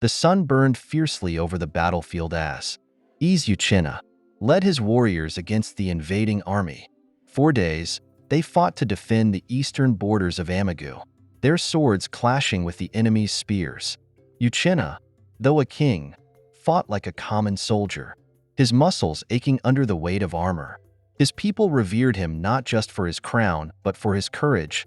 The sun burned fiercely over the battlefield as Eze Uchenna led his warriors against the invading army. 4 days, they fought to defend the eastern borders of Amagu, their swords clashing with the enemy's spears. Uchenna, though a king, fought like a common soldier, his muscles aching under the weight of armor. His people revered him not just for his crown, but for his courage,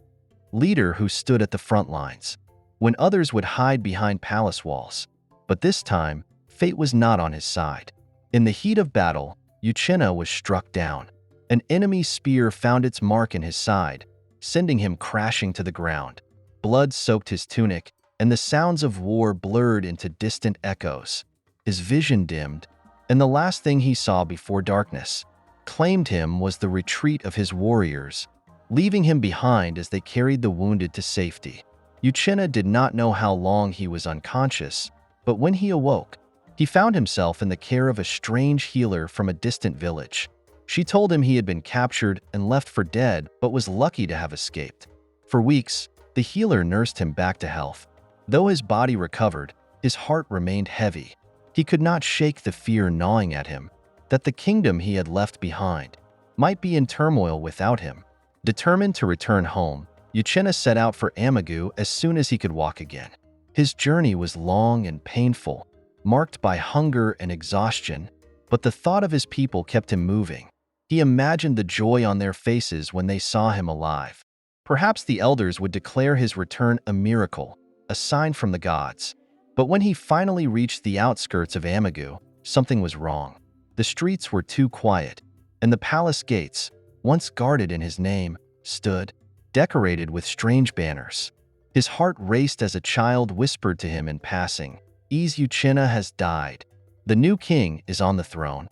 leader who stood at the front lines, when others would hide behind palace walls. But this time, fate was not on his side. In the heat of battle, Uchenna was struck down. An enemy spear found its mark in his side, sending him crashing to the ground. Blood soaked his tunic, and the sounds of war blurred into distant echoes. His vision dimmed, and the last thing he saw before darkness claimed him was the retreat of his warriors, leaving him behind as they carried the wounded to safety. Uchenna did not know how long he was unconscious, but when he awoke, he found himself in the care of a strange healer from a distant village. She told him he had been captured and left for dead, but was lucky to have escaped. For weeks, the healer nursed him back to health. Though his body recovered, his heart remained heavy. He could not shake the fear gnawing at him that the kingdom he had left behind might be in turmoil without him. Determined to return home, Uchenna set out for Amagu as soon as he could walk again. His journey was long and painful, marked by hunger and exhaustion, but the thought of his people kept him moving. He imagined the joy on their faces when they saw him alive. Perhaps the elders would declare his return a miracle, a sign from the gods. But when he finally reached the outskirts of Amagu, something was wrong. The streets were too quiet, and the palace gates, once guarded in his name, stood, decorated with strange banners. His heart raced as a child whispered to him in passing, "Eze Uchenna has died. The new king is on the throne."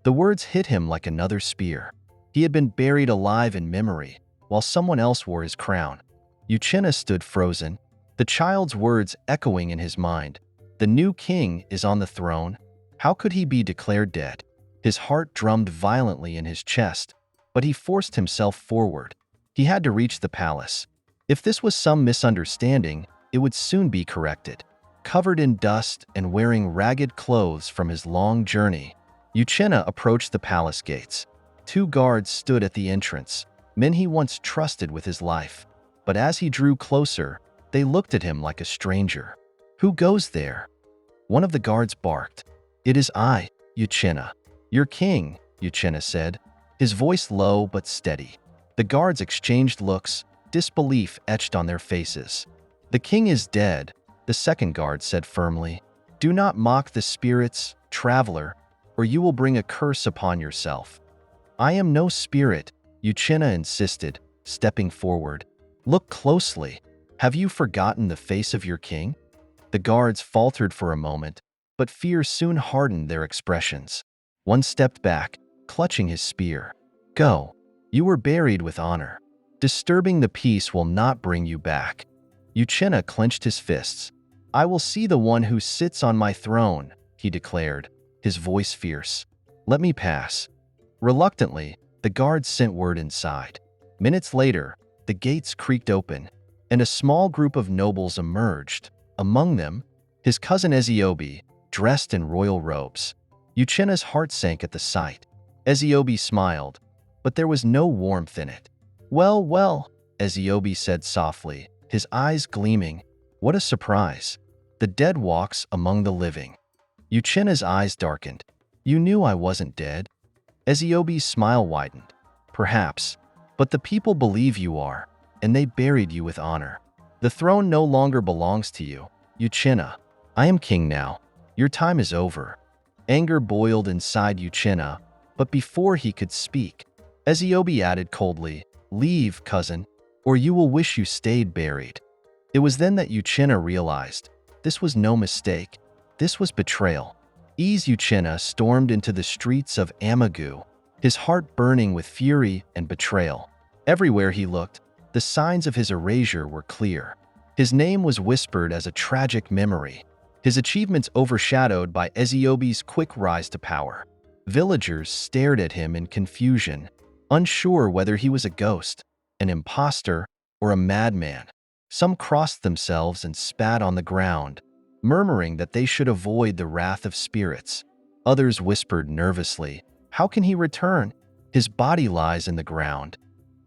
The words hit him like another spear. He had been buried alive in memory, while someone else wore his crown. Uchenna stood frozen, the child's words echoing in his mind. The new king is on the throne. How could he be declared dead? His heart drummed violently in his chest, but he forced himself forward. He had to reach the palace. If this was some misunderstanding, it would soon be corrected. Covered in dust and wearing ragged clothes from his long journey, Uchenna approached the palace gates. 2 guards stood at the entrance, men he once trusted with his life. But as he drew closer, they looked at him like a stranger. "Who goes there?" One of the guards barked. "It is I, Uchenna. Your king," Uchenna said, his voice low but steady. The guards exchanged looks, disbelief etched on their faces. "The king is dead," the second guard said firmly. "Do not mock the spirits, traveler, or you will bring a curse upon yourself." "I am no spirit," Uchenna insisted, stepping forward. "Look closely. Have you forgotten the face of your king?" The guards faltered for a moment, but fear soon hardened their expressions. One stepped back, clutching his spear. "Go. You were buried with honor. Disturbing the peace will not bring you back." Uchenna clenched his fists. "I will see the one who sits on my throne," he declared, his voice fierce. "Let me pass." Reluctantly, the guards sent word inside. Minutes later, the gates creaked open, and a small group of nobles emerged. Among them, his cousin Ezeobi, dressed in royal robes. Uchenna's heart sank at the sight. Ezeobi smiled, but there was no warmth in it. "Well, well," Ezeobi said softly, his eyes gleaming. "What a surprise. The dead walks among the living." Uchenna's eyes darkened. "You knew I wasn't dead?" Ezeobi's smile widened. "Perhaps, but the people believe you are, and they buried you with honor. The throne no longer belongs to you, Uchenna. I am king now. Your time is over." Anger boiled inside Uchenna, but before he could speak, Ezeobi added coldly, "Leave, cousin, or you will wish you stayed buried." It was then that Uchenna realized this was no mistake. This was betrayal. Eze Uchenna stormed into the streets of Amagu, his heart burning with fury and betrayal. Everywhere he looked, the signs of his erasure were clear. His name was whispered as a tragic memory, his achievements overshadowed by Ezeobi's quick rise to power. Villagers stared at him in confusion, unsure whether he was a ghost, an imposter, or a madman. Some crossed themselves and spat on the ground, murmuring that they should avoid the wrath of spirits. Others whispered nervously, "How can he return? His body lies in the ground."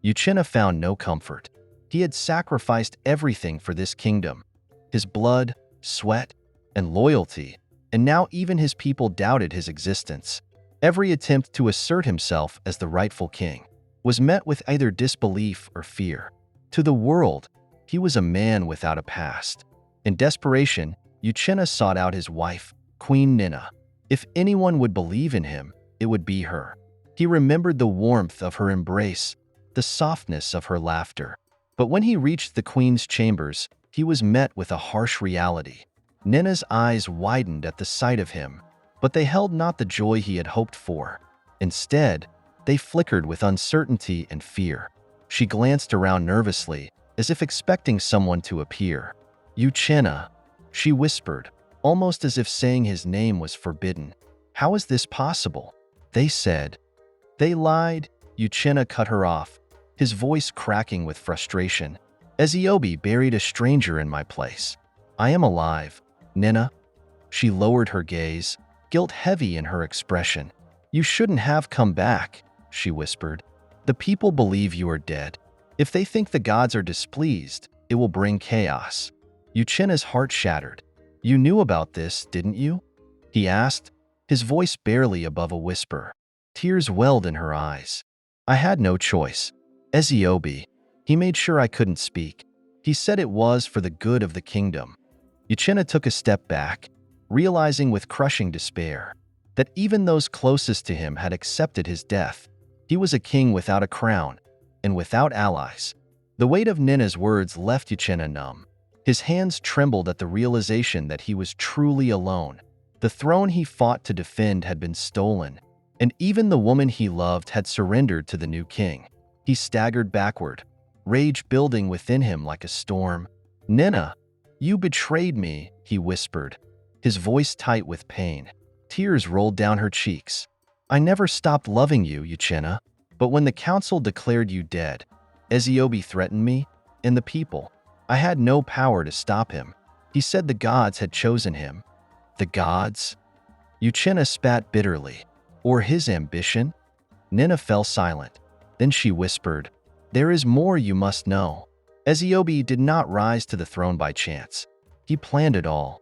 Uchenna found no comfort. He had sacrificed everything for this kingdom: his blood, sweat, and loyalty, and now even his people doubted his existence. Every attempt to assert himself as the rightful king was met with either disbelief or fear. To the world, he was a man without a past. In desperation, Uchenna sought out his wife, Queen Ninna. If anyone would believe in him, it would be her. He remembered the warmth of her embrace, the softness of her laughter. But when he reached the queen's chambers, he was met with a harsh reality. Ninna's eyes widened at the sight of him, but they held not the joy he had hoped for. Instead, they flickered with uncertainty and fear. She glanced around nervously, as if expecting someone to appear. "Uchenna," she whispered, almost as if saying his name was forbidden. "How is this possible?" "They said." "They lied." Uchenna cut her off, his voice cracking with frustration. "Ezeobi buried a stranger in my place. I am alive, Ninna." She lowered her gaze, guilt heavy in her expression. "You shouldn't have come back," she whispered. "The people believe you are dead. If they think the gods are displeased, it will bring chaos." Uchenna's heart shattered. "You knew about this, didn't you?" he asked, his voice barely above a whisper. Tears welled in her eyes. "I had no choice. Ezeobi." He made sure I couldn't speak. "He said it was for the good of the kingdom." Uchenna took a step back, realizing with crushing despair that even those closest to him had accepted his death. He was a king without a crown and without allies. The weight of Ninna's words left Uchenna numb. His hands trembled at the realization that he was truly alone. The throne he fought to defend had been stolen, and even the woman he loved had surrendered to the new king. He staggered backward, rage building within him like a storm. "Ninna, you betrayed me," he whispered, his voice tight with pain. Tears rolled down her cheeks. "I never stopped loving you, Uchenna, but when the council declared you dead, Ezeobi threatened me and the people. I had no power to stop him. He said the gods had chosen him." "The gods?" Uchenna spat bitterly. "Or his ambition?" Ninna fell silent. Then she whispered, "There is more you must know. Ezeobi did not rise to the throne by chance. He planned it all."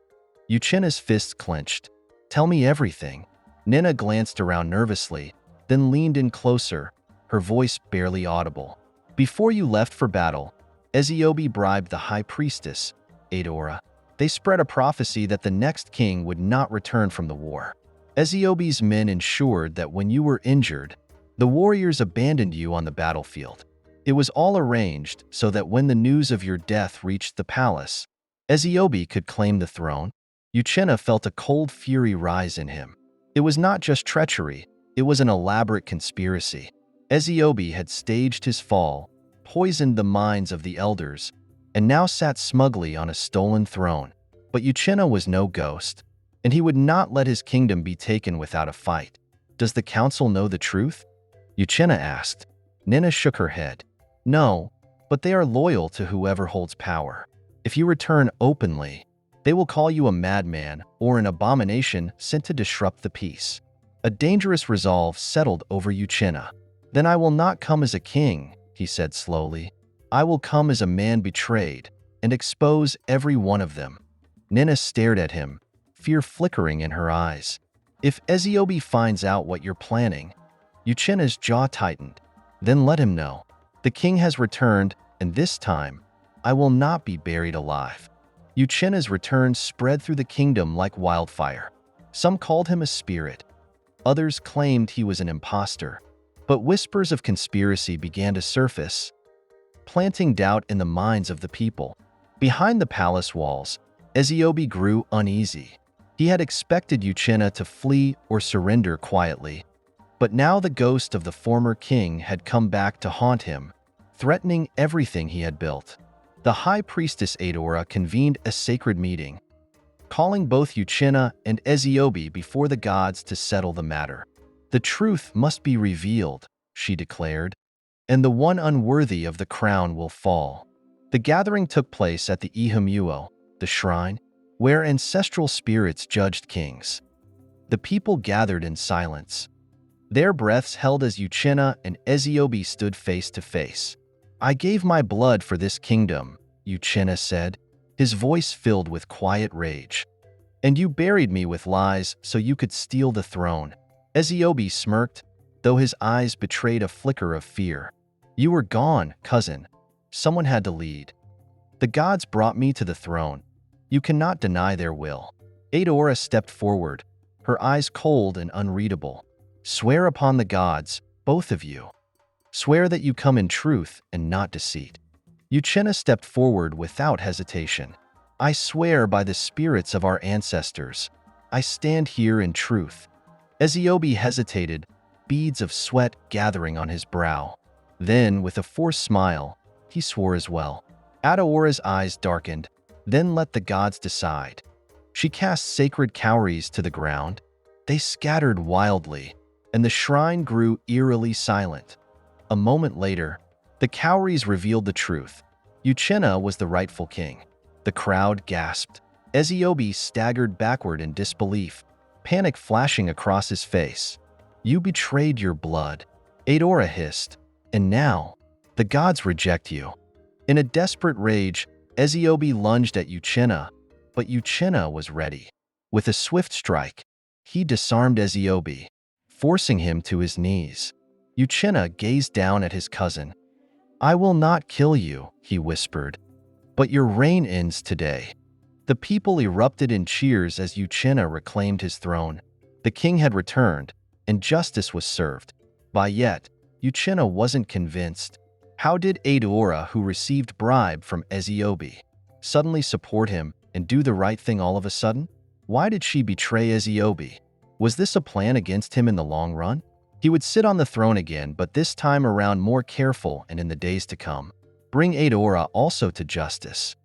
Uchenna's fists clenched. "Tell me everything." Ninna glanced around nervously, then leaned in closer, her voice barely audible. "Before you left for battle, Ezeobi bribed the high priestess, Adora. They spread a prophecy that the next king would not return from the war. Ezeobi's men ensured that when you were injured, the warriors abandoned you on the battlefield. It was all arranged so that when the news of your death reached the palace, Ezeobi could claim the throne." Uchenna felt a cold fury rise in him. It was not just treachery, it was an elaborate conspiracy. Ezeobi had staged his fall, poisoned the minds of the elders, and now sat smugly on a stolen throne. But Uchenna was no ghost, and he would not let his kingdom be taken without a fight. "Does the council know the truth?" Uchenna asked. Ninna shook her head. "No, but they are loyal to whoever holds power. If you return openly, they will call you a madman or an abomination sent to disrupt the peace." A dangerous resolve settled over Uchenna. "Then I will not come as a king," he said slowly. "I will come as a man betrayed and expose every one of them." Ninna stared at him, fear flickering in her eyes. "If Ezeobi finds out what you're planning," Uchenna's jaw tightened. "Then let him know. The king has returned, and this time, I will not be buried alive." Uchenna's return spread through the kingdom like wildfire. Some called him a spirit. Others claimed he was an imposter. But whispers of conspiracy began to surface, planting doubt in the minds of the people. Behind the palace walls, Ezeobi grew uneasy. He had expected Uchenna to flee or surrender quietly, but now the ghost of the former king had come back to haunt him, threatening everything he had built. The high priestess Adora convened a sacred meeting, calling both Uchenna and Ezeobi before the gods to settle the matter. "The truth must be revealed," she declared, "and the one unworthy of the crown will fall." The gathering took place at the Ihumuo, the shrine. where ancestral spirits judged kings. The people gathered in silence, their breaths held as Uchenna and Ezeobi stood face to face. "I gave my blood for this kingdom," Uchenna said, his voice filled with quiet rage. "And you buried me with lies so you could steal the throne." Ezeobi smirked, though his eyes betrayed a flicker of fear. "You were gone, cousin. Someone had to lead. The gods brought me to the throne. You cannot deny their will." Eudora stepped forward, her eyes cold and unreadable. "Swear upon the gods, both of you. Swear that you come in truth and not deceit." Uchenna stepped forward without hesitation. "I swear by the spirits of our ancestors. I stand here in truth." Ezeobi hesitated, beads of sweat gathering on his brow. Then, with a forced smile, he swore as well. Edora's eyes darkened, then let the gods decide. She cast sacred cowries to the ground. They scattered wildly, and the shrine grew eerily silent. A moment later, the cowries revealed the truth. Uchenna was the rightful king. The crowd gasped. Ezeobi staggered backward in disbelief, panic flashing across his face. "You betrayed your blood," Eudora hissed, "and now the gods reject you." In a desperate rage, Ezeobi lunged at Uchenna, but Uchenna was ready. With a swift strike, he disarmed Ezeobi, forcing him to his knees. Uchenna gazed down at his cousin. "I will not kill you," he whispered, "but your reign ends today." The people erupted in cheers as Uchenna reclaimed his throne. The king had returned, and justice was served. But yet, Uchenna wasn't convinced. How did Eudora, who received bribe from Ezeobi, suddenly support him and do the right thing all of a sudden? Why did she betray Ezeobi? Was this a plan against him in the long run? He would sit on the throne again, but this time around more careful and in the days to come. Bring Eudora also to justice.